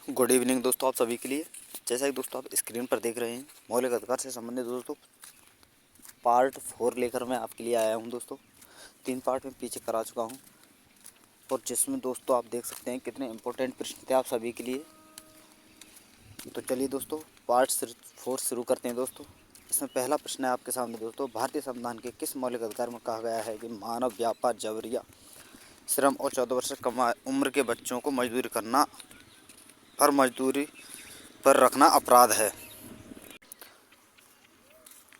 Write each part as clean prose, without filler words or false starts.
Good evening दोस्तों, आप सभी के लिए। जैसा कि दोस्तों आप स्क्रीन पर देख रहे हैं, मौलिक अधिकार से संबंधित दोस्तों पार्ट 4 लेकर मैं आपके लिए आया हूं दोस्तों। 3 पार्ट में पीछे करा चुका हूं और जिसमें दोस्तों आप देख सकते हैं कितने इम्पोर्टेंट प्रश्न थे आप सभी के लिए। तो चलिए दोस्तों पार्ट 4 शुरू करते हैं दोस्तों। इसमें पहला प्रश्न है आपके सामने दोस्तों, भारतीय संविधान के किस मौलिक अधिकार में कहा गया है कि मानव व्यापार, जबरिया श्रम और 14 वर्ष से कम उम्र के बच्चों को मजदूरी करना और मजदूरी पर रखना अपराध है।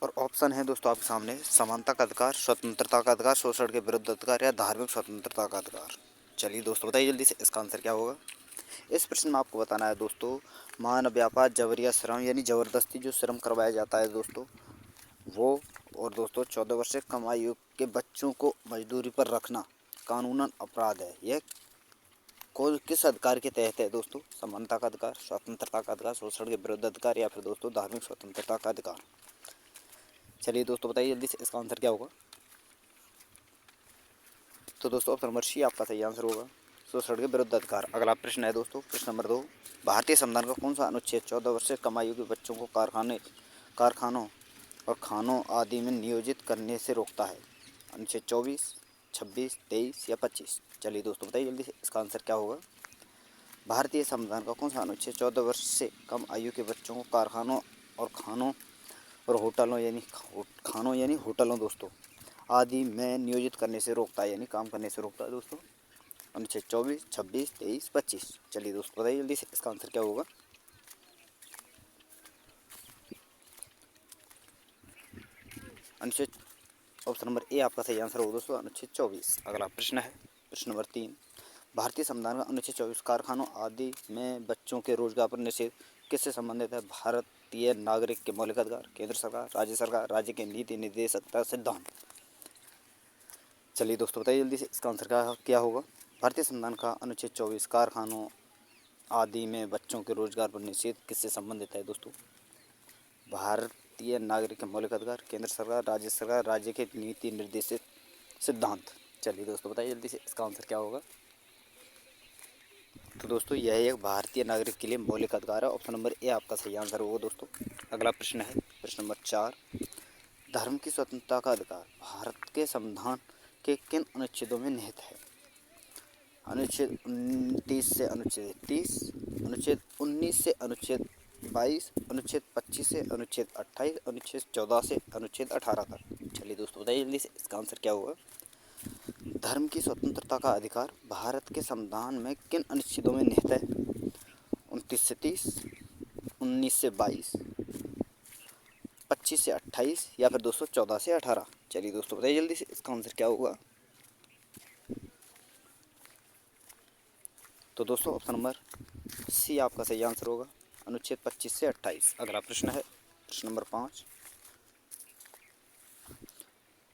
और ऑप्शन है दोस्तों आपके सामने, समानता का अधिकार, स्वतंत्रता का अधिकार, शोषण के विरुद्ध अधिकार या धार्मिक स्वतंत्रता का अधिकार। चलिए दोस्तों बताइए जल्दी से इसका आंसर क्या होगा। इस प्रश्न में आपको बताना है दोस्तों, मानव व्यापार, जबरिया श्रम यानी ज़बरदस्ती जो श्रम करवाया जाता है दोस्तों वो, और दोस्तों 14 वर्ष से कम आयु के बच्चों को मजदूरी पर रखना कानूनन अपराध है। यह किस अधिकार के तहत है दोस्तों? समानता का अधिकार, स्वतंत्रता का अधिकार, शोषण के विरुद्ध अधिकार या फिर दोस्तों धार्मिक स्वतंत्रता का अधिकार। चलिए दोस्तों बताइए जल्दी से इसका आंसर क्या होगा। तो दोस्तों ऑप्शन नंबर सी आपका सही आंसर होगा, शोषण के विरुद्ध अधिकार। अगला प्रश्न है दोस्तों, प्रश्न नंबर 2, भारतीय संविधान का कौन सा अनुच्छेद 14 वर्ष से कम आयु के बच्चों को कारखानों और खानों आदि में नियोजित करने से रोकता है? अनुच्छेद 24, 26, 23 या 25। चलिए दोस्तों बताइए जल्दी से इसका आंसर क्या होगा। भारतीय संविधान का कौन सा अनुच्छेद 14 वर्ष से कम आयु के बच्चों को कारखानों और खानों और खानों यानी होटलों दोस्तों आदि में नियोजित करने से रोकता है, यानी काम करने से रोकता है दोस्तों? अनुच्छेद 24, 26, 23, 25। चलिए दोस्तों बताइए जल्दी से इसका आंसर क्या होगा। अनुच्छेद ऑप्शन नंबर ए आपका सही आंसर होगा दोस्तों, अनुच्छेद 24। अगला प्रश्न है प्रश्न नंबर 3, भारतीय संविधान का अनुच्छेद 24 कारखानों आदि में बच्चों के रोजगार पर निषेध किससे संबंधित है? भारतीय नागरिक के मौलिक अधिकार, केंद्र सरकार, राज्य के नीति निर्देशकता सिद्धांत। चलिए दोस्तों बताइए जल्दी से इसका आंसर क्या होगा। भारतीय संविधान का अनुच्छेद 24 कारखानों आदि में बच्चों के रोजगार पर निषेध किससे संबंधित है दोस्तों? भारतीय नागरिक के मौलिक अधिकार, केंद्र सरकार, राज्य के नीति निर्देशित सिद्धांत। चलिए दोस्तों बताइए जल्दी से इसका आंसर क्या होगा। तो दोस्तों यह एक भारतीय नागरिक के लिए मौलिक अधिकार है, ऑप्शन नंबर ए आपका सही आंसर होगा दोस्तों। अगला प्रश्न है प्रश्न नंबर 4, धर्म की स्वतंत्रता का अधिकार भारत के संविधान के किन अनुच्छेदों में निहित है? अनुच्छेद 29 से अनुच्छेद 30, अनुच्छेद 19 से अनुच्छेद 22, अनुच्छेद 25 से अनुच्छेद 28, अनुच्छेद 14 से अनुच्छेद 18 तक। चलिए दोस्तों बताइए जल्दी से इसका आंसर क्या होगा। धर्म की स्वतंत्रता का अधिकार भारत के संविधान में किन अनुच्छेदों में निहित है? 29 से 30, 19 से 22, 25 से 28 या फिर दोस्तों 14 से 18। चलिए दोस्तों बताइए जल्दी से इसका आंसर क्या होगा। तो दोस्तों ऑप्शन नंबर सी आपका सही आंसर होगा, अनुच्छेद 25 से 28। अगला प्रश्न है प्रश्न नंबर 5,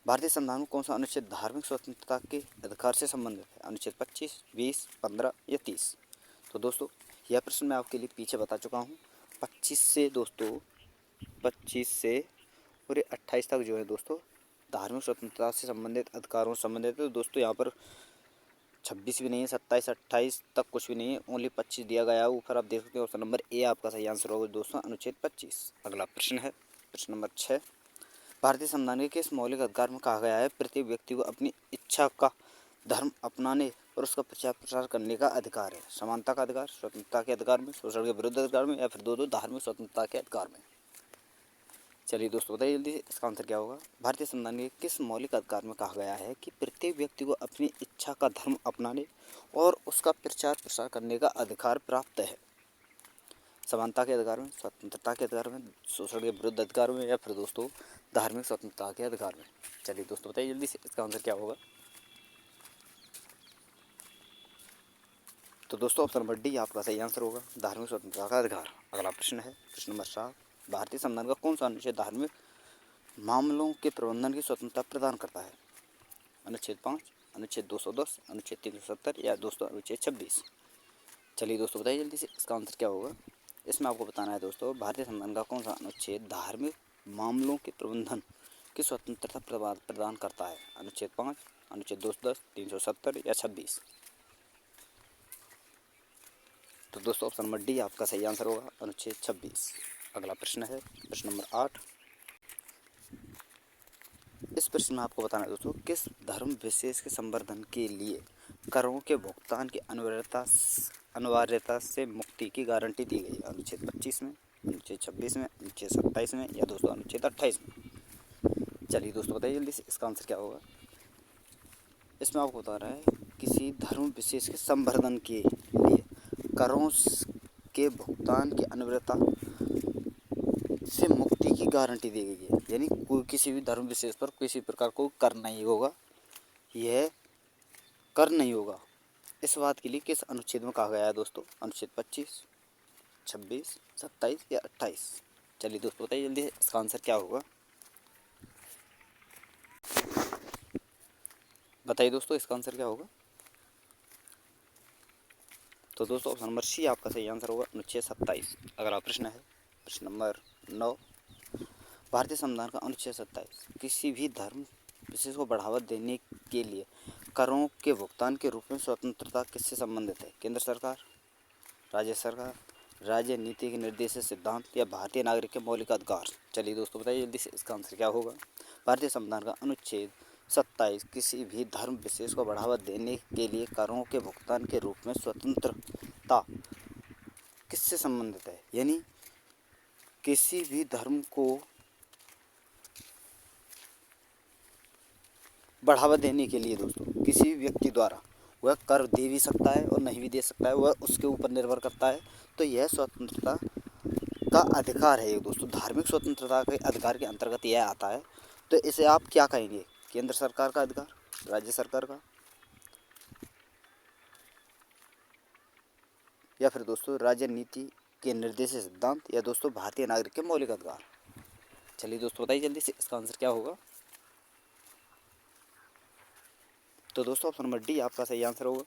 भारतीय संविधान में कौन सा अनुच्छेद धार्मिक स्वतंत्रता के अधिकार से संबंधित है? अनुच्छेद 25, 20, 15 या 30। तो दोस्तों यह प्रश्न मैं आपके लिए पीछे बता चुका हूँ। 25 से दोस्तों 25 से पूरे 28 तक जो है दोस्तों धार्मिक स्वतंत्रता से संबंधित अधिकारों से संबंधित है। तो दोस्तों यहाँ पर 26 भी नहीं है, 27, 28 तक कुछ भी नहीं है, ओनली 25 दिया गया है ऊपर। आप देख सकते हैं ऑप्शन नंबर ए आपका सही आंसर होगा दोस्तों, अनुच्छेद 25। अगला प्रश्न है प्रश्न नंबर 6, भारतीय संविधान के किस मौलिक अधिकार में कहा गया है प्रत्येक व्यक्ति को अपनी इच्छा का धर्म अपनाने और उसका प्रचार प्रसार करने का अधिकार है? समानता का अधिकार, स्वतंत्रता के अधिकार में, शोषण के विरुद्ध अधिकार में या फिर दो धार्मिक स्वतंत्रता के अधिकार में। चलिए दोस्तों बताइए जल्दी इसका आंसर क्या होगा। भारतीय संविधान के किस मौलिक अधिकार में कहा गया है कि प्रत्येक व्यक्ति को अपनी इच्छा का धर्म अपनाने और उसका प्रचार प्रसार करने का अधिकार प्राप्त है? समानता के अधिकार में, स्वतंत्रता के अधिकार में, शोषण के विरुद्ध अधिकार में या फिर दोस्तों धार्मिक स्वतंत्रता के अधिकार में। चलिए दोस्तों बताइए जल्दी से इसका आंसर क्या होगा। तो दोस्तों ऑप्शन नंबर डी आपका सही आंसर होगा, धार्मिक स्वतंत्रता का अधिकार। अगला प्रश्न है प्रश्न नंबर 7, भारतीय संविधान का कौन सा अनुच्छेद धार्मिक मामलों के प्रबंधन की स्वतंत्रता प्रदान करता है? अनुच्छेद 5, अनुच्छेद 210, अनुच्छेद 370 या दोस्तों अनुच्छेद 26। चलिए दोस्तों बताइए जल्दी से इसका आंसर क्या होगा। इसमें आपको बताना है दोस्तों, भारतीय संविधान का कौन सा अनुच्छेद धार्मिक मामलों के प्रबंधन की स्वतंत्रता प्रदान करता है? अनुच्छेद 5, अनुच्छेद 210, 370 या 26। तो दोस्तों ऑप्शन नंबर डी आपका सही आंसर होगा, अनुच्छेद 26। अगला प्रश्न है प्रश्न नंबर 8। इस प्रश्न में आपको बताना है दोस्तों, किस धर्म विशेष के संवर्धन के लिए करों के भुगतान की अनिवार्यता से मुक्ति की गारंटी दी गई है? अनुच्छेद 25 में, अनुच्छेद 26 में, अनुच्छेद 27 में या दोस्तों अनुच्छेद 28 में? चलिए दोस्तों बताइए जल्दी से, इसका आंसर क्या होगा। इसमें आपको बता रहा है किसी धर्म विशेष के संवर्धन के लिए करों के भुगतान की अनिवार्यता से मुक्ति की गारंटी दी गई है, यानी कोई किसी भी धर्म विशेष पर किसी प्रकार को कर नहीं होगा, यह कर नहीं होगा। इस बात के लिए किस अनुच्छेद में कहा गया है दोस्तों? अनुच्छेद 25, 26, 27 या 28? चलिए दोस्तों बताइए जल्दी, इसका आंसर क्या होगा, बताइए दोस्तों इसका आंसर क्या होगा। तो दोस्तों ऑप्शन नंबर सी आपका सही आंसर होगा, अनुच्छेद 27। अगला प्रश्न है प्रश्न नंबर 9। भारतीय संविधान का अनुच्छेद 27 किसी भी धर्म विशेष को बढ़ावा देने के लिए करों के भुगतान के रूप में स्वतंत्रता किससे संबंधित है? केंद्र सरकार, राज्य सरकार, राज्य नीति के निर्देश सिद्धांत या भारतीय नागरिक के मौलिक अधिकार? चलिए दोस्तों बताइए जल्दी से, इसका आंसर क्या होगा। भारतीय संविधान का अनुच्छेद 27 किसी भी धर्म विशेष को बढ़ावा देने के लिए करों के भुगतान के रूप में स्वतंत्रता किससे संबंधित है? यानी किसी भी धर्म को बढ़ावा देने के लिए दोस्तों किसी भी व्यक्ति द्वारा वह कर दे भी सकता है और नहीं भी दे सकता है, वह उसके ऊपर निर्भर करता है। तो यह स्वतंत्रता का अधिकार है दोस्तों, धार्मिक स्वतंत्रता के अधिकार के अंतर्गत यह आता है। तो इसे आप क्या कहेंगे, केंद्र सरकार का अधिकार, राज्य सरकार का, या फिर दोस्तों राज्य नीति के निर्देश सिद्धांत या दोस्तों भारतीय नागरिक के मौलिक अधिकार? चलिए दोस्तों बताइए जल्दी से, इसका आंसर क्या होगा। तो दोस्तों ऑप्शन नंबर डी आपका सही आंसर होगा,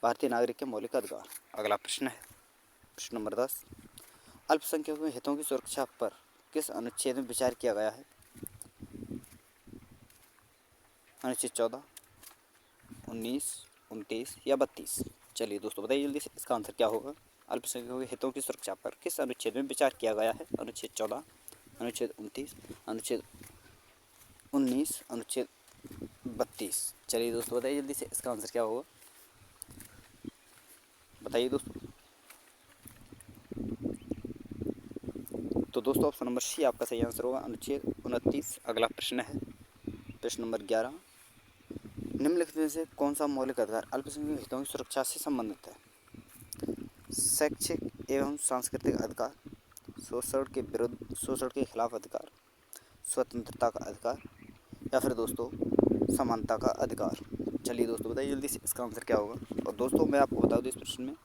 भारतीय नागरिक के मौलिक अधिकार। अगला प्रश्न है प्रश्न नंबर 10। अल्पसंख्यकों के हितों की सुरक्षा पर किस अनुच्छेद में विचार किया गया है? अनुच्छेद 14, 19, 29 या 32? चलिए दोस्तों बताइए जल्दी से, इसका आंसर क्या होगा। अल्पसंख्यकों के हितों की सुरक्षा पर किस अनुच्छेद में विचार किया गया है? अनुच्छेद 14, अनुच्छेद 29, अनुच्छेद 19, अनुच्छेद 32? चलिए दोस्तों बताइए जल्दी से, इसका आंसर क्या होगा, बताइए दोस्तों। तो दोस्तों ऑप्शन नंबर सी आपका सही आंसर होगा, अनुच्छेद 29। अगला प्रश्न है प्रश्न नंबर 11। निम्नलिखित में से कौन सा मौलिक अधिकार अल्पसंख्यक हितों की सुरक्षा से संबंधित है? शैक्षिक एवं सांस्कृतिक अधिकार, शोषण के विरुद्ध, शोषण के खिलाफ अधिकार, स्वतंत्रता का अधिकार या फिर दोस्तों समानता का अधिकार? चलिए दोस्तों बताइए जल्दी से, इसका आंसर क्या होगा। और दोस्तों मैं आपको बता दूं इस प्रश्न में,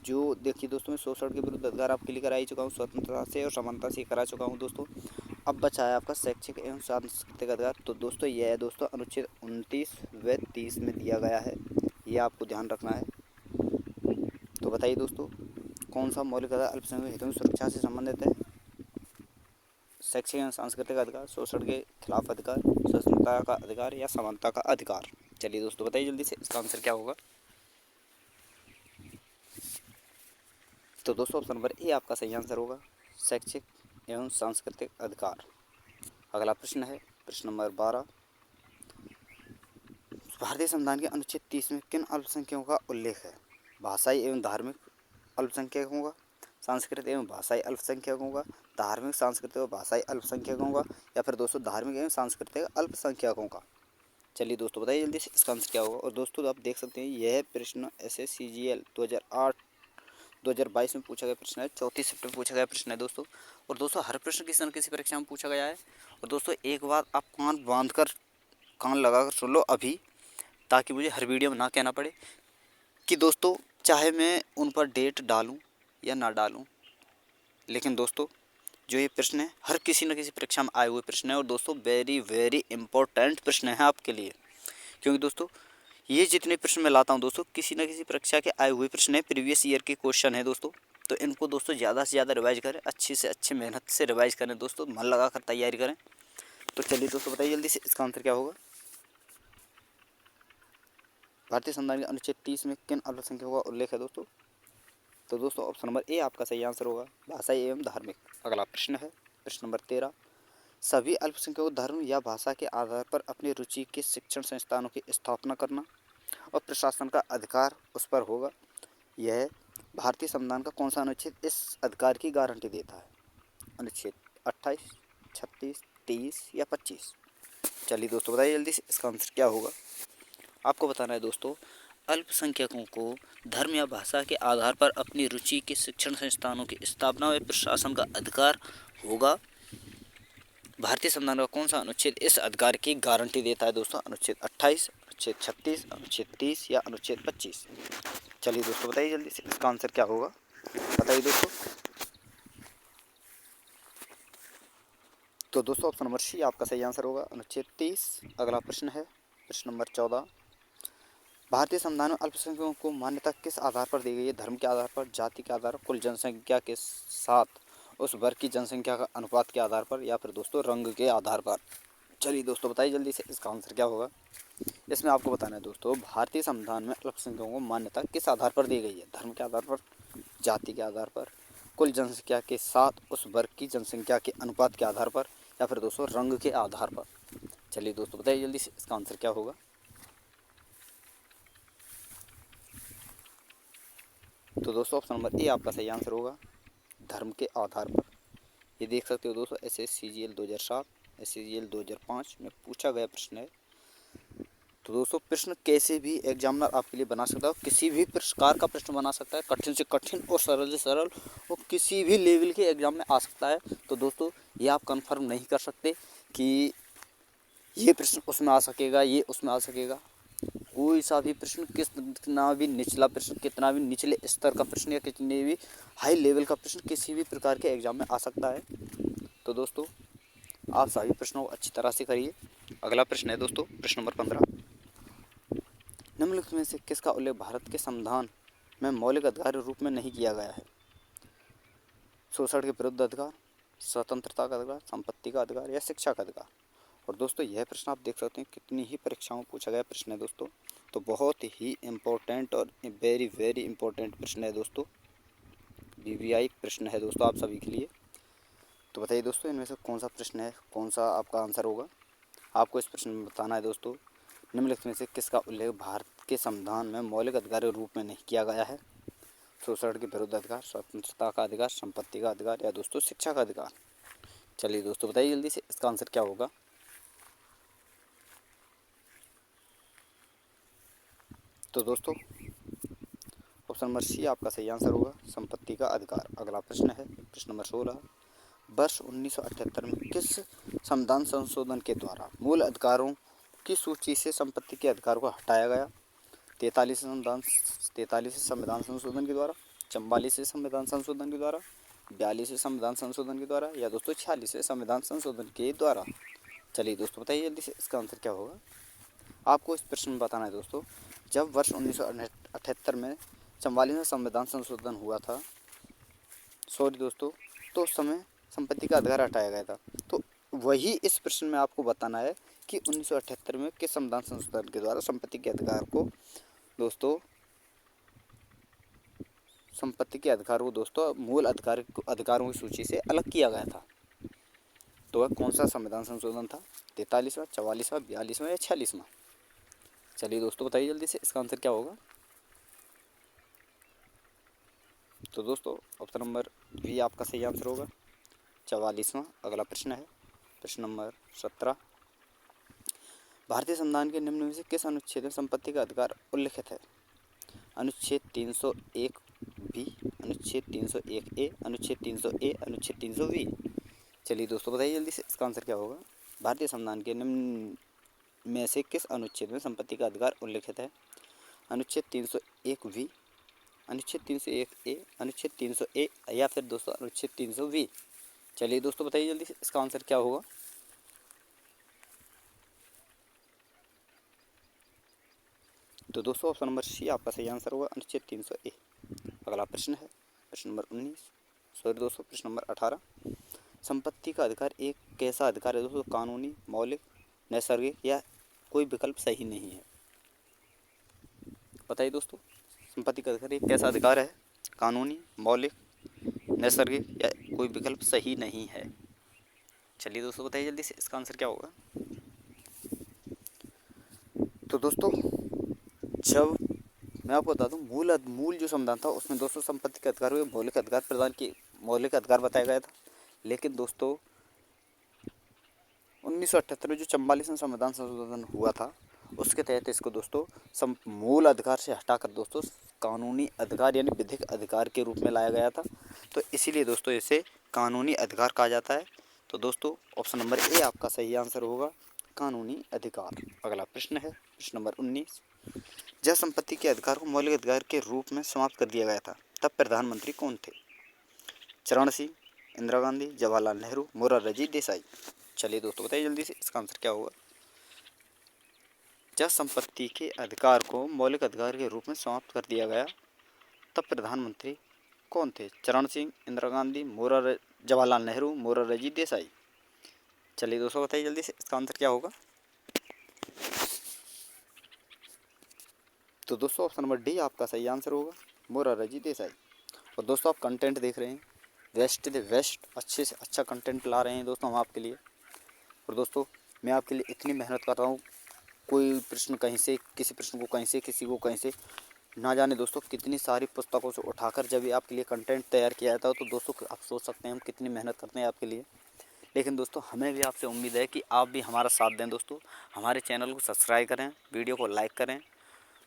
जो देखिए दोस्तों मैं शोषण के विरुद्ध अधिकार आपके लिए करा ही चुका हूँ, स्वतंत्रता से और समानता से करा चुका हूँ दोस्तों। अब बचा है आपका शैक्षिक एवं सांस्कृतिक अधिकार। तो दोस्तों यह है दोस्तों अनुच्छेद 29 व 30 में दिया गया है, ये आपको ध्यान रखना है। तो बताइए दोस्तों कौन सा मौलिक अधिकार अल्पसंख्यक हितों की सुरक्षा से संबंधित है? शैक्षिक एवं सांस्कृतिक अधिकार, शोषण के खिलाफ अधिकार, स्वतंत्रता का अधिकार या समानता का अधिकार? चलिए दोस्तों बताइए जल्दी से, इसका आंसर क्या होगा। तो दोस्तों ऑप्शन नंबर ए आपका सही आंसर होगा, शैक्षिक एवं सांस्कृतिक अधिकार। अगला प्रश्न है प्रश्न नंबर 12। भारतीय संविधान के अनुच्छेद 30 में किन अल्पसंख्यकों का उल्लेख है? भाषाई एवं धार्मिक अल्पसंख्यकों का, सांस्कृतिक एवं भाषाई अल्पसंख्यकों का, धार्मिक सांस्कृतिक और भाषाई अल्पसंख्यकों का या फिर दोस्तों धार्मिक एवं सांस्कृतिक अल्पसंख्यकों का? चलिए दोस्तों बताइए जल्दी से, इसका आंसर क्या होगा। और दोस्तों आप देख सकते हैं यह प्रश्न SSCGL 2022 में पूछा गया प्रश्न है, 34 सिफ्ट में पूछा गया प्रश्न है दोस्तों। और दोस्तों हर प्रश्न किसी न किसी परीक्षा में पूछा गया है। और दोस्तों एक बात आप कान बांध कर, कान लगा कर सुन लो अभी, ताकि मुझे हर वीडियो में ना कहना पड़े कि दोस्तों चाहे मैं उन पर डेट डालूं या ना डालूं, लेकिन दोस्तों जो ये प्रश्न है हर किसी न किसी परीक्षा में आए हुए प्रश्न है। और दोस्तों वेरी वेरी इंपॉर्टेंट प्रश्न है आपके लिए, क्योंकि दोस्तों ये जितने प्रश्न मैं लाता हूँ दोस्तों किसी न किसी परीक्षा के आए हुए प्रश्न है, प्रीवियस ईयर के क्वेश्चन है दोस्तों। तो इनको दोस्तों ज़्यादा से ज़्यादा रिवाइज करें, अच्छी से अच्छी मेहनत से रिवाइज करें दोस्तों, मन लगा कर तैयारी करें। तो चलिए दोस्तों बताइए जल्दी से, इसका आंसर क्या होगा। भारतीय संविधान के अनुच्छेद 30 में किन अल्पसंख्यकों का उल्लेख है दोस्तों? तो दोस्तों ऑप्शन नंबर ए आपका सही आंसर होगा, भाषा एवं धार्मिक। अगला प्रश्न है प्रश्न नंबर 13, सभी अल्पसंख्यकों धर्म या भाषा के आधार पर अपनी रुचि के शिक्षण संस्थानों की स्थापना करना और प्रशासन का अधिकार उस पर होगा। यह भारतीय संविधान का कौन सा अनुच्छेद इस अधिकार की गारंटी देता है? अनुच्छेद 28, 36, 30 या 25? चलिए दोस्तों बताइए जल्दी से, इसका आंसर क्या होगा? आपको बताना है दोस्तों, अल्पसंख्यकों को धर्म या भाषा के आधार पर अपनी रुचि के शिक्षण संस्थानों की स्थापना व प्रशासन का अधिकार होगा। भारतीय संविधान का कौन सा अनुच्छेद इस अधिकार की गारंटी देता है दोस्तों? अनुच्छेद 28, अनुच्छेद 36, अनुच्छेद 30 या अनुच्छेद 25? चलिए दोस्तों बताइए जल्दी से, इसका आंसर क्या होगा? बताइए दोस्तों। तो दोस्तों ऑप्शन नंबर सी आपका सही आंसर होगा, अनुच्छेद 30। अगला प्रश्न है प्रश्न नंबर 14, भारतीय संविधान में अल्पसंख्यकों को मान्यता किस आधार पर दी गई है? धर्म के आधार पर, जाति के आधार पर, कुल जनसंख्या के साथ उस वर्ग की जनसंख्या का अनुपात के आधार पर, या फिर दोस्तों रंग के आधार पर? चलिए दोस्तों बताइए जल्दी से, इसका आंसर क्या होगा? इसमें आपको बताना है दोस्तों, भारतीय संविधान में अल्पसंख्यकों को मान्यता किस आधार पर दी गई है? धर्म के आधार पर, जाति के आधार पर, कुल जनसंख्या के साथ उस वर्ग की जनसंख्या के अनुपात के आधार पर, या फिर दोस्तों रंग के आधार पर? चलिए दोस्तों बताइए जल्दी से, इसका आंसर क्या होगा? तो दोस्तों ऑप्शन नंबर ए आपका सही आंसर होगा, धर्म के आधार पर। ये देख सकते हो दोस्तों, SSCGL 2007, SCGL 2005 में पूछा गया प्रश्न है। तो दोस्तों प्रश्न कैसे भी एग्जामिनर आपके लिए बना सकता है, किसी भी प्रकार का प्रश्न बना सकता है, कठिन से कठिन और सरल से सरल, वो किसी भी लेवल के एग्जाम में आ सकता है। तो दोस्तों ये आप कंफर्म नहीं कर सकते कि ये प्रश्न उसमें आ सकेगा, ये उसमें आ सकेगा। कोई सा भी प्रश्न, कितना भी निचला प्रश्न, कितना भी निचले स्तर का प्रश्न या कितने भी हाई लेवल का प्रश्न किसी भी प्रकार के एग्जाम में आ सकता है। तो दोस्तों आप सभी प्रश्नों को अच्छी तरह से करिए। अगला प्रश्न है दोस्तों प्रश्न नंबर 15, निम्नलिखित में से किसका उल्लेख भारत के संविधान में मौलिक अधिकार के रूप में नहीं किया गया है? शोषण के विरुद्ध अधिकार, स्वतंत्रता का अधिकार, संपत्ति का अधिकार या शिक्षा का अधिकार? और दोस्तों यह प्रश्न आप देख सकते हैं कितनी ही परीक्षाओं में पूछा गया प्रश्न है दोस्तों। तो बहुत ही इम्पोर्टेंट और वेरी वेरी इम्पोर्टेंट प्रश्न है दोस्तों, BVI प्रश्न है दोस्तों आप सभी के लिए। तो बताइए दोस्तों इनमें से कौन सा प्रश्न है, कौन सा आपका आंसर होगा? आपको इस प्रश्न में बताना है दोस्तों, निम्नलिखित में से किसका उल्लेख भारत के संविधान में मौलिक अधिकार के रूप में नहीं किया गया है? शोषण के विरुद्ध अधिकार, स्वतंत्रता का अधिकार, संपत्ति का अधिकार या दोस्तों शिक्षा का अधिकार? चलिए दोस्तों बताइए जल्दी से, इसका आंसर क्या होगा? तो दोस्तों ऑप्शन नंबर सी आपका सही आंसर होगा, संपत्ति का अधिकार। अगला प्रश्न है प्रश्न नंबर 16, वर्ष 1978 में किस संविधान संशोधन के द्वारा मूल अधिकारों की सूची से संपत्ति के अधिकार को हटाया गया? 43 संविधान संशोधन के द्वारा, 44 संविधान संशोधन के द्वारा, 42 संविधान संशोधन के द्वारा या दोस्तों 46 संविधान संशोधन के द्वारा? चलिए दोस्तों बताइए जल्दी से, इसका आंसर क्या होगा? आपको इस प्रश्न में बताना है दोस्तों, जब वर्ष 1978 में 44वां संविधान संशोधन हुआ था, सॉरी दोस्तों, तो उस समय संपत्ति का अधिकार हटाया गया था। तो वही इस प्रश्न में आपको बताना है कि 1978 में किस संविधान संशोधन के द्वारा संपत्ति के अधिकार को दोस्तों, संपत्ति के अधिकार को दोस्तों मूल अधिकारों की सूची से अलग किया गया था। तो वह कौन सा संविधान संशोधन था? 43वां, 44वां, 42वां या 46वां? चलिए दोस्तों बताइए जल्दी से, इसका आंसर क्या होगा? तो दोस्तों ऑप्शन नंबर बी आपका सही आंसर होगा, 44वां। अगला प्रश्न है प्रश्न नंबर 17, भारतीय संविधान के निम्न में से किस अनुच्छेद में संपत्ति का अधिकार उल्लिखित है? अनुच्छेद 301 बी, अनुच्छेद 301 ए, अनुच्छेद 300 ए, अनुच्छेद 300 बी? चलिए दोस्तों बताइए जल्दी से, इसका आंसर क्या होगा? भारतीय संविधान के निम्न में से किस अनुच्छेद में संपत्ति का अधिकार उल्लिखित है? अनुच्छेद 301 बी, अनुच्छेद 301 ए, अनुच्छेद 300 ए या फिर दोस्तों अनुच्छेद 300 बी? चलिए दोस्तों बताइए जल्दी से, इसका आंसर क्या होगा? तो दोस्तों ऑप्शन नंबर सी आपका सही आंसर होगा, अनुच्छेद 300 ए। अगला प्रश्न है प्रश्न नंबर 19, सॉरी दोस्तों प्रश्न नंबर 18, संपत्ति का अधिकार एक कैसा अधिकार है दोस्तों? कानूनी, मौलिक, नैसर्गिक या कोई विकल्प सही नहीं है? बताइए दोस्तों, संपत्ति का अधिकार एक कैसा अधिकार है? कानूनी, मौलिक, नैसर्गिक या कोई विकल्प सही नहीं है। चलिए दोस्तों बताइए जल्दी से इसका आंसर क्या होगा। तो दोस्तों जब मैं आपको बता दूं मूल जो संविधान था उसमें दोस्तों संपत्ति के अधिकार हुए मौलिक अधिकार बताया गया था। लेकिन दोस्तों 1978 में जो 44वां संविधान संशोधन हुआ था उसके तहत इसको दोस्तों मूल अधिकार से हटाकर दोस्तों कानूनी अधिकार यानी विधिक अधिकार के रूप में लाया गया था। तो इसीलिए दोस्तों इसे कानूनी अधिकार कहा जाता है। तो दोस्तों ऑप्शन नंबर ए आपका सही आंसर होगा, कानूनी अधिकार। अगला प्रश्न है प्रश्न नंबर 19। जब संपत्ति के अधिकार को मौलिक अधिकार के रूप में समाप्त कर दिया गया था तब प्रधानमंत्री कौन थे? चरण सिंह, इंदिरा गांधी, जवाहरलाल नेहरू, मोरारजी देसाई। चलिए दोस्तों बताइए जल्दी से इसका आंसर क्या होगा। जब संपत्ति के अधिकार को मौलिक अधिकार के रूप में समाप्त कर दिया गया तब प्रधानमंत्री कौन थे? चरण सिंह, इंदिरा गांधी, जवाहरलाल नेहरू, मोरारजी देसाई। चलिए दोस्तों बताइए जल्दी से इसका आंसर क्या होगा। तो दोस्तों ऑप्शन नंबर डी आपका सही आंसर होगा, मोरारजी देसाई। और दोस्तों आप कंटेंट देख रहे हैं वेस्ट अच्छे से अच्छा कंटेंट ला रहे हैं दोस्तों हम आपके लिए। और दोस्तों मैं आपके लिए इतनी मेहनत कर रहा हूँ, कोई प्रश्न कहीं से, किसी प्रश्न को कहीं से, किसी को कहीं से, ना जाने दोस्तों कितनी सारी पुस्तकों से उठाकर जब भी आपके लिए कंटेंट तैयार किया जाता है तो दोस्तों आप सोच सकते हैं हम कितनी मेहनत करते हैं आपके लिए। लेकिन दोस्तों हमें भी आपसे उम्मीद है कि आप भी हमारा साथ दें दोस्तों, हमारे चैनल को सब्सक्राइब करें, वीडियो को लाइक करें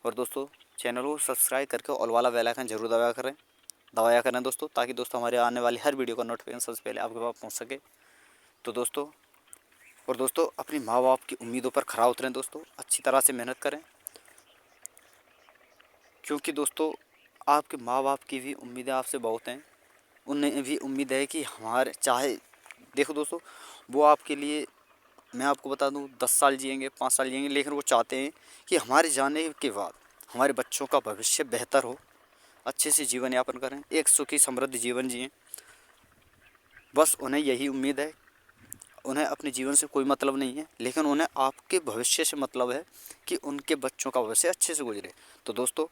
और दोस्तों चैनल को सब्सक्राइब करके ऑल वाला बेल आइकन जरूर दबाया करें दोस्तों, ताकि दोस्तों हमारे आने वाली हर वीडियो का नोटिफिकेशन सबसे पहले आपके पास पहुँच सके। तो दोस्तों अपनी माँ बाप की उम्मीदों पर खरा उतरें दोस्तों, अच्छी तरह से मेहनत करें, क्योंकि दोस्तों आपके माँ बाप की भी उम्मीदें आपसे बहुत हैं। उन्हें भी उम्मीद है कि हमारे चाहे देखो दोस्तों वो आपके लिए, मैं आपको बता दूं 10 साल जिएंगे, 5 साल जिएंगे, लेकिन वो चाहते हैं कि हमारे जाने के बाद हमारे बच्चों का भविष्य बेहतर हो, अच्छे से जीवन यापन करें, एक सुखी समृद्ध जीवन जिएं। बस उन्हें यही उम्मीद है, उन्हें अपने जीवन से कोई मतलब नहीं है, लेकिन उन्हें आपके भविष्य से मतलब है कि उनके बच्चों का भविष्य अच्छे से गुजरे। तो दोस्तों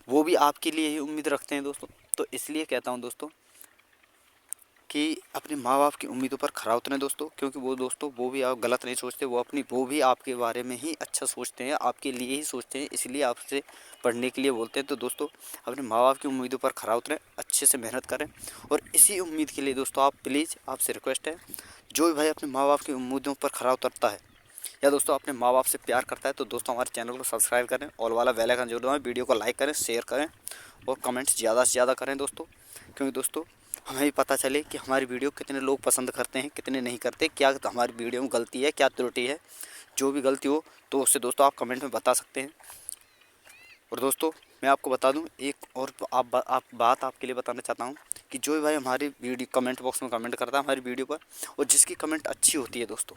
वो भी आपके लिए ही उम्मीद रखते हैं दोस्तों। तो इसलिए कहता हूँ दोस्तों कि अपने माँ बाप की उम्मीदों पर खरा उतरें दोस्तों, क्योंकि वो भी आप गलत नहीं सोचते, वो भी आपके बारे में ही अच्छा सोचते हैं, आपके लिए ही सोचते हैं, इसलिए आपसे पढ़ने के लिए बोलते हैं। तो दोस्तों अपने माँ बाप की उम्मीदों पर खरा उतरें, अच्छे से मेहनत करें और इसी उम्मीद के लिए दोस्तों आप प्लीज़ आपसे रिक्वेस्ट है, जो भी भाई अपने माँ बाप की उम्मीदों पर खरा उतरता है या दोस्तों अपने माँ बाप से प्यार करता है तो दोस्तों हमारे चैनल को सब्सक्राइब करें, ऑल वाला बेल आइकन जरूर दबाएं, वीडियो को लाइक करें, शेयर करें और कमेंट्स ज़्यादा से ज़्यादा करें दोस्तों, क्योंकि दोस्तों हमें भी पता चले कि हमारी वीडियो कितने लोग पसंद करते हैं, कितने नहीं करते, क्या हमारी वीडियो में गलती है, क्या त्रुटि है। जो भी गलती हो तो उससे दोस्तों आप कमेंट में बता सकते हैं। और दोस्तों मैं आपको बता दूं एक और आप बात आपके लिए बताना चाहता हूं कि जो भी भाई हमारी वीडियो कमेंट बॉक्स में कमेंट करता है हमारी वीडियो पर और जिसकी कमेंट अच्छी होती है दोस्तों,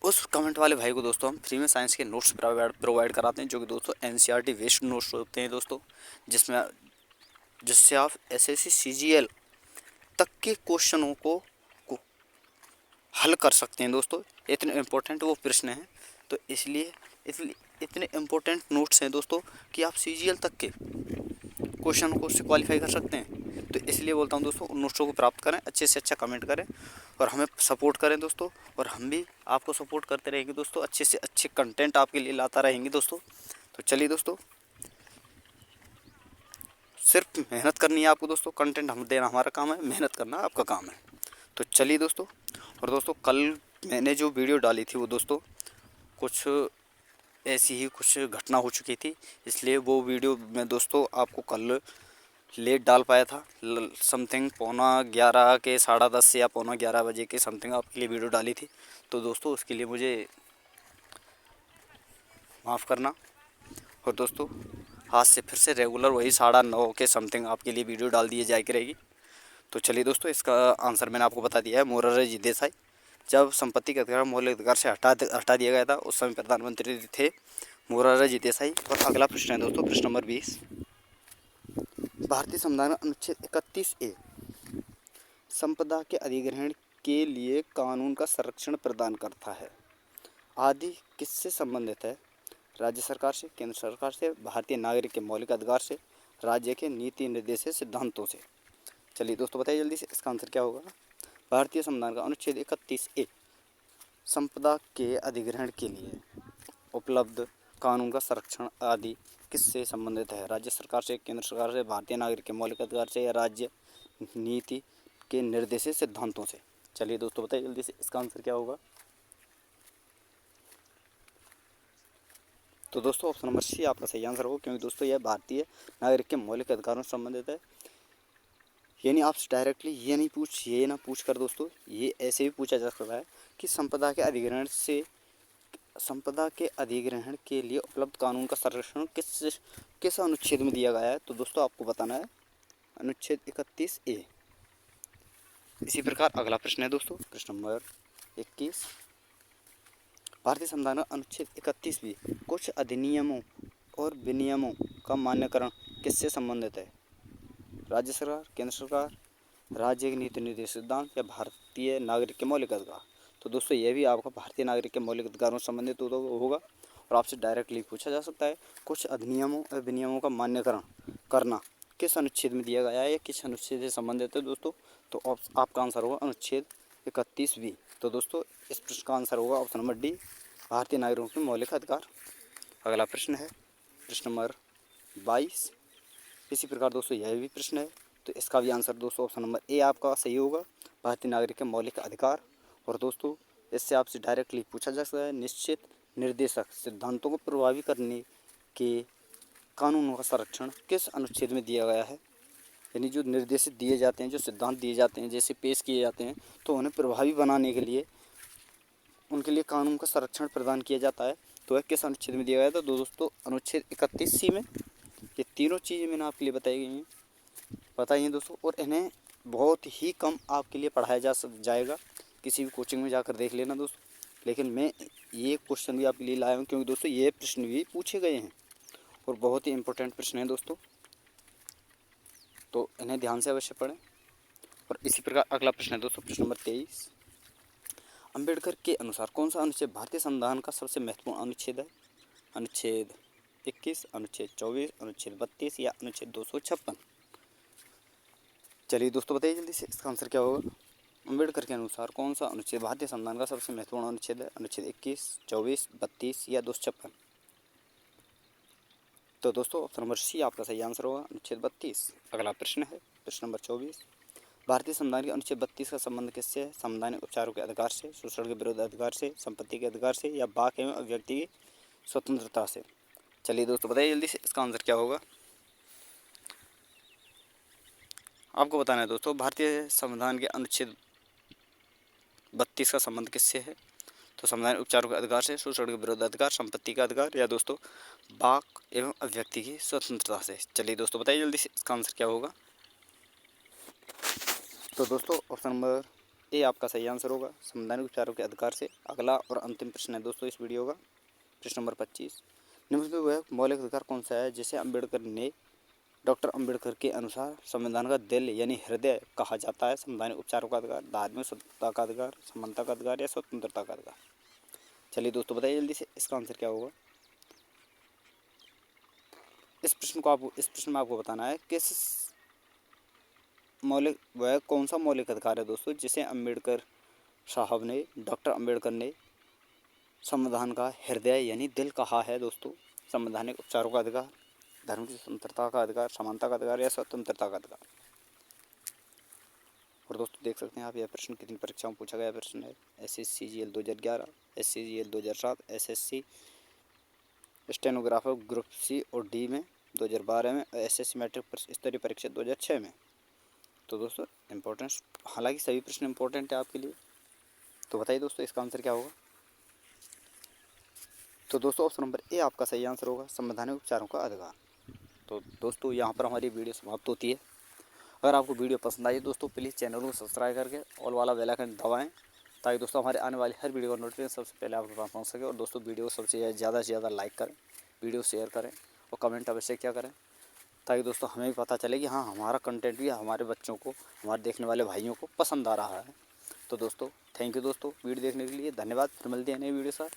उस कमेंट वाले भाई को दोस्तों हम फ्री में साइंस के नोट्स प्रोवाइड कराते हैं, जो कि दोस्तों एनसीईआरटी बेस्ड नोट्स होते हैं दोस्तों, जिससे आप एसएससी सीजीएल तक के क्वेश्चनों को हल कर सकते हैं दोस्तों। इतने इम्पोर्टेंट वो प्रश्न हैं, तो इसलिए इतने इम्पोर्टेंट नोट्स हैं दोस्तों कि आप सीजीएल तक के क्वेश्चन को उससे क्वालिफाई कर सकते हैं। तो इसलिए बोलता हूँ दोस्तों उन नोट्सों को प्राप्त करें, अच्छे से अच्छा कमेंट करें और हमें सपोर्ट करें दोस्तों, और हम भी आपको सपोर्ट करते रहेंगे दोस्तों, अच्छे से अच्छे कंटेंट आपके लिए लाता रहेंगे दोस्तों। तो चलिए दोस्तों सिर्फ मेहनत करनी है आपको दोस्तों, कंटेंट हम देना हमारा काम है, मेहनत करना आपका काम है। तो चलिए दोस्तों, और दोस्तों कल मैंने जो वीडियो डाली थी वो दोस्तों कुछ ऐसी ही कुछ घटना हो चुकी थी, इसलिए वो वीडियो मैं दोस्तों आपको कल लेट डाल पाया था, समथिंग 11:15 के 10:30 या 11:15 के समथिंग आपके लिए वीडियो डाली थी। तो दोस्तों उसके लिए मुझे माफ़ करना। और दोस्तों आज से फिर से रेगुलर वही 9:30 के समथिंग आपके लिए वीडियो डाल दिए जाए करेगी। तो चलिए दोस्तों इसका आंसर मैंने आपको बता दिया है, मोरारजी देसाई। जब संपत्ति का अधिकार मौलिक अधिकार से हटा दिया गया था उस समय प्रधानमंत्री थे मोरारजी देसाई। और अगला प्रश्न है दोस्तों प्रश्न नंबर 20। भारतीय संविधान अनुच्छेद 31A संपदा के अधिग्रहण के लिए कानून का संरक्षण प्रदान करता है। आदि किससे संबंधित है? राज्य सरकार से, केंद्र सरकार से, भारतीय नागरिक के मौलिक अधिकार से, राज्य के नीति निर्देशित सिद्धांतों से। चलिए दोस्तों बताइए जल्दी से इसका आंसर क्या होगा। भारतीय संविधान का अनुच्छेद 31A संपदा के अधिग्रहण के लिए उपलब्ध कानून का संरक्षण आदि किससे संबंधित है? राज्य सरकार से, केंद्र सरकार से, भारतीय नागरिक के मौलिक अधिकार से या राज्य नीति के निर्देशित सिद्धांतों से। चलिए दोस्तों बताइए जल्दी से इसका आंसर क्या होगा। तो दोस्तों ऑप्शन नंबर सी आपका सही आंसर होगा, क्योंकि दोस्तों यह भारतीय नागरिक के मौलिक अधिकारों से संबंधित है। यानी आपसे डायरेक्टली ये ना पूछ कर दोस्तों ये ऐसे भी पूछा जा सकता है कि संपदा के अधिग्रहण के लिए उपलब्ध कानून का संरक्षण किस अनुच्छेद में दिया गया है। तो दोस्तों आपको बताना है अनुच्छेद 31A। इसी प्रकार अगला प्रश्न है दोस्तों, प्रश्न नंबर 21। भारतीय संविधान का अनुच्छेद 31B कुछ अधिनियमों और विनियमों का मान्यकरण किससे संबंधित है? राज्य सरकार, केंद्र सरकार, राज्य के नीति निर्देशित सिद्धांत या भारतीय नागरिक के मौलिक अधिकार। तो दोस्तों यह भी आपका भारतीय नागरिक के मौलिक अधिकारों से संबंधित होगा और आपसे डायरेक्टली पूछा जा सकता है कुछ अधिनियमों और विनियमों का मान्यकरण करना किस अनुच्छेद में दिया गया है या किस अनुच्छेद से संबंधित है दोस्तों। तो आपका आंसर होगा अनुच्छेद 31B। तो दोस्तों इस प्रश्न का आंसर होगा ऑप्शन नंबर डी, भारतीय नागरिकों के मौलिक अधिकार। अगला प्रश्न है प्रश्न नंबर 22। इसी प्रकार दोस्तों यह भी प्रश्न है, तो इसका भी आंसर दोस्तों ऑप्शन नंबर ए आपका सही होगा, भारतीय नागरिक के मौलिक अधिकार। और दोस्तों इससे आपसे डायरेक्टली पूछा जा सकता है निश्चित निर्देशक सिद्धांतों को प्रभावी करने के कानूनों का संरक्षण किस अनुच्छेद में दिया गया है। यानी जो निर्देशित दिए जाते हैं, जो सिद्धांत दिए जाते हैं, जैसे पेश किए जाते हैं, तो उन्हें प्रभावी बनाने के लिए उनके लिए कानून का संरक्षण प्रदान किया जाता है। तो वह किस अनुच्छेद में दिया गया था? तो दोस्तों अनुच्छेद 31C में। ये तीनों चीज़ें मैंने आपके लिए बताई हैं दोस्तों, और इन्हें बहुत ही कम आपके लिए पढ़ाया जाएगा। किसी भी कोचिंग में जाकर देख लेना दोस्तों। लेकिन मैं ये क्वेश्चन भी आपके लिए लाया हूँ क्योंकि दोस्तों ये प्रश्न भी पूछे गए हैं और बहुत ही इंपॉर्टेंट प्रश्न हैं दोस्तों, तो इन्हें ध्यान से अवश्य पढ़ें। और इसी प्रकार अगला प्रश्न है दोस्तों, प्रश्न नंबर 23। अम्बेडकर के अनुसार कौन सा अनुच्छेद भारतीय संविधान का सबसे महत्वपूर्ण अनुच्छेद है? अनुच्छेद 21, अनुच्छेद 24, अनुच्छेद 32 या अनुच्छेद 256। चलिए दोस्तों बताइए जल्दी से इसका आंसर क्या होगा। अम्बेडकर के अनुसार कौन सा अनुच्छेद भारतीय संविधान का सबसे महत्वपूर्ण अनुच्छेद है? अनुच्छेद 21, 24, 32 या 256। तो दोस्तों ऑप्शन नंबर सी आपका सही आंसर होगा, अनुच्छेद 32। अगला प्रश्न है प्रश्न नंबर 24। भारतीय संविधान के अनुच्छेद 32 का संबंध किससे है? संवैधानिक उपचारों के अधिकार से, शोषण के विरुद्ध अधिकार से, संपत्ति के अधिकार से या वाक एवं अभिव्यक्ति की स्वतंत्रता से। चलिए दोस्तों बताइए जल्दी से इसका आंसर क्या होगा। आपको बताना है दोस्तों भारतीय संविधान के अनुच्छेद 32 का संबंध किससे है? तो संवैधानिक उपचारों के अधिकार से, शोषण के विरुद्ध अधिकार, संपत्ति का अधिकार या दोस्तों वाक एवं अभिव्यक्ति की स्वतंत्रता से। चलिए दोस्तों बताइए जल्दी से इसका आंसर क्या होगा। तो दोस्तों ऑप्शन नंबर ए आपका सही आंसर होगा, संवैधानिक उपचारों के अधिकार से। अगला और अंतिम प्रश्न है दोस्तों इस वीडियो का, प्रश्न नंबर 25। निम्न में वह मौलिक अधिकार कौन सा है जिसे डॉक्टर अम्बेडकर के अनुसार संविधान का दिल यानी हृदय कहा जाता है? संवैधानिक उपचारों का अधिकार, धार्मिक स्वतंत्रता का अधिकार, समानता का अधिकार या स्वतंत्रता का अधिकार। चलिए दोस्तों बताइए जल्दी से इसका आंसर क्या होगा। इस प्रश्न में आपको बताना है किस वह कौन सा मौलिक अधिकार है दोस्तों जिसे डॉक्टर अम्बेडकर ने संविधान का हृदय यानी दिल कहा है दोस्तों। संवैधानिक उपचारों का अधिकार, धार्मिक स्वतंत्रता का अधिकार, समानता का अधिकार या स्वतंत्रता का अधिकार। और दोस्तों देख सकते हैं आप यह प्रश्न कितनी परीक्षाओं में पूछा गया प्रश्न है। SSCGL 2011, SCGL 2007, SSC stenographer group C और D में 2012 में, SSC मैट्रिक स्तरीय परीक्षा 2006 में। तो दोस्तों इम्पोर्टेंस, हालांकि सभी प्रश्न इम्पोर्टेंट है आपके लिए। तो बताइए दोस्तों इसका आंसर क्या होगा। तो दोस्तों ऑप्शन नंबर ए आपका सही आंसर होगा, संवैधानिक उपचारों का अधिकार। तो दोस्तों यहाँ पर हमारी वीडियो समाप्त होती है। अगर आपको वीडियो पसंद आई दोस्तों प्लीज़ चैनल को सब्सक्राइब करके ऑल वाला बेल आइकन दबाएं ताकि दोस्तों हमारे आने वाली हर वीडियो का नोटिफिकेशन सबसे पहले आपके पास पहुँच सके। और दोस्तों वीडियो को सबसे ज़्यादा से ज़्यादा लाइक करें, वीडियो शेयर करें और कमेंट अवश्य क्या करें ताकि दोस्तों हमें भी पता चले कि हाँ हमारा कंटेंट भी हमारे बच्चों को, हमारे देखने वाले भाइयों को पसंद आ रहा है। तो दोस्तों थैंक यू दोस्तों वीडियो देखने के लिए, धन्यवाद। फिर मिलते हैं नई वीडियो साथ।